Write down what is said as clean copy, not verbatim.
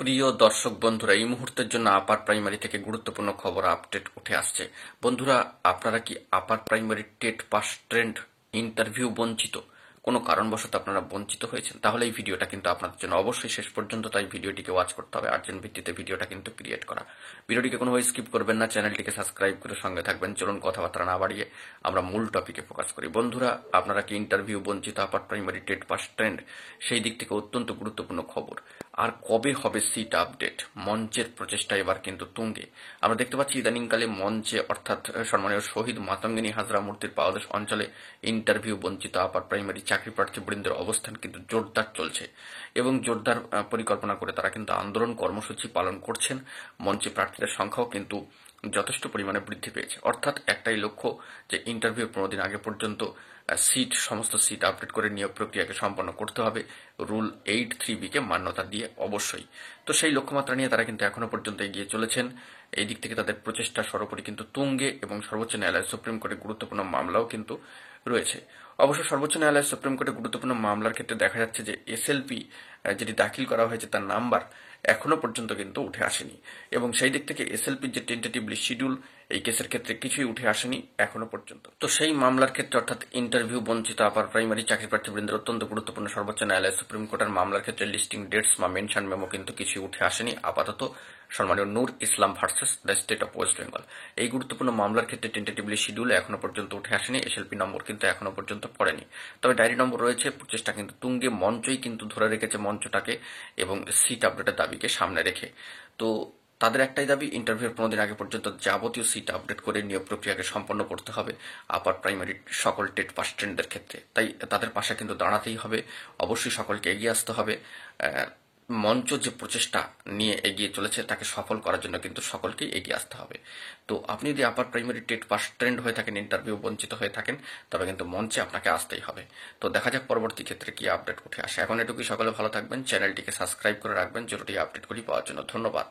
প্রিয় দর্শক বন্ধুরা, এই মুহূর্তের জন্য আপার প্রাইমারি থেকে গুরুত্বপূর্ণ খবর আপডেট উঠে আসছে। বন্ধুরা, আপনারা কি upper primary TET pass trend interview বঞ্চিত, কোনো কারণবশত আপনারা বঞ্চিত হয়েছেন, তাহলে এই ভিডিওটা কিন্তু আপনাদের জন্য অবশ্যই শেষ পর্যন্ত তাই ভিডিওটিকে ওয়াচ করতে হবে। আর্জেন্ট ভিত্তিতে ভিডিওটা কিন্তু ক্রিয়েট করা। ভিডিওটিকে কোনোভাবে স্কিপ করবেন না, চ্যানেলটিকে সাবস্ক্রাইব করে সঙ্গে থাকবেন। চলুন কথাবার্তা না বাড়িয়ে আমরা মূল টপিকে ফোকাস করি। বন্ধুরা, আপনারা কি ইন্টারভিউ বঞ্চিত upper primary TET pass trend, সেই দিক থেকে অত্যন্ত গুরুত্বপূর্ণ খবর। আর কবে হবে সিট আপডেট? মঞ্চের প্রচেষ্টা এবার কিন্তু তুঙ্গে। আমরা দেখতে পাচ্ছি ইদানিংকালে মঞ্চে অর্থাৎ সম্মানীয় শহীদ মাতঙ্গিনী হাজরা মূর্তির পাদদেশ অঞ্চলে ইন্টারভিউ বঞ্চিত আপার প্রাইমারি চাকরি প্রার্থীবৃন্দের অবস্থান কিন্তু জোরদার চলছে এবং জোরদার পরিকল্পনা করে তারা কিন্তু আন্দোলন কর্মসূচি পালন করছেন। মঞ্চে প্রার্থীদের সংখ্যাও কিন্তু যথেষ্ট পরিমাণে বৃদ্ধি পেয়েছে। অর্থাৎ একটাই লক্ষ্য যে ইন্টারভিউ 15 দিন আগে পর্যন্ত সমস্ত সিট আপডেট করে নিয়োগ প্রক্রিয়াকে সম্পন্ন করতে হবে রুল 83B কে মান্যতা দিয়ে অবশ্যই। তো সেই লক্ষ্যমাত্রা নিয়ে তারা কিন্তু এখনো পর্যন্ত এগিয়ে চলেছেন। এই দিক থেকে তাদের প্রচেষ্টা সর্বোপরি কিন্তু তুঙ্গে এবং সর্বোচ্চ ন্যায়ালয় সুপ্রিম কোর্টে গুরুত্বপূর্ণ মামলাও কিন্তু রয়েছে। অবশ্য সর্বোচ্চ ন্যায়ালয় সুপ্রিম কোর্টে গুরুত্বপূর্ণ মামলার ক্ষেত্রে দেখা যাচ্ছে যে এসএলপি যেটি দাখিল করা হয়েছে তার নাম্বার এখনো পর্যন্ত কিন্তু উঠে আসেনি এবং সেই দিক থেকে এসএলপির যে টেন্টেটিভলি শিডিউল এই কেসের ক্ষেত্রে কিছুই উঠে আসেনি এখনো পর্যন্ত। তো সেই মামলার ক্ষেত্রে অর্থাৎ ইন্টারভিউ বঞ্চিত আপার প্রাইমারি চাকরি প্রার্থীবৃন্দের অত্যন্ত গুরুত্বপূর্ণ সর্বোচ্চ ন্যায়ালয় সুপ্রিম কোর্টের মামলার ক্ষেত্রে লিস্টিং ডেটস বা মেনশন মেমো কিন্তু কিছুই উঠে আসেনি আপাতত। সম্মানীয় Nur Islam versus the state of West Bengal, এই গুরুত্বপূর্ণ মামলার ক্ষেত্রে টেন্টেটিভলি শিডিউল এখনো পর্যন্ত উঠে আসেনি, এসএলপি নম্বর কিন্তু এখনো পর্যন্ত পড়েনি। তবে ডায়েরি নম্বর রয়েছে, প্রচেষ্টা কিন্তু তুঙ্গে, মঞ্চই কিন্তু ধরে রেখেছে মঞ্চটাকে এবং সিট আপডেটের দাবিকে সামনে রেখে। তো তাদের একটাই দাবি, ইন্টারভিউ 15 দিন আগে পর্যন্ত যাবতীয় সিট আপডেট করে নিয়োগ প্রক্রিয়াকে সম্পন্ন করতে হবে আপার প্রাইমারি সকল টেট পাস ট্রেন্ডদের ক্ষেত্রে। তাই তাদের পাশে কিন্তু দাঁড়াতেই হবে, অবশ্যই সকলকে এগিয়ে আসতে হবে। মঞ্চ যে প্রচেষ্টা নিয়ে এগিয়ে চলেছে তাকে সফল করার জন্য কিন্তু সকলকেই এগিয়ে আসতে হবে। তো আপনি যদি upper primary TET pass trend হয়ে থাকেন, ইন্টারভিউ বঞ্চিত হয়ে থাকেন, তবে কিন্তু মঞ্চে আপনাকে আসতেই হবে। তো দেখা যাক পরবর্তী ক্ষেত্রে কি আপডেট উঠে আসে। এখন এটুকুই, সকলে ভালো থাকবেন, চ্যানেলটিকে সাবস্ক্রাইব করে রাখবেন জরুরি আপডেটগুলি পাওয়ার জন্য। ধন্যবাদ।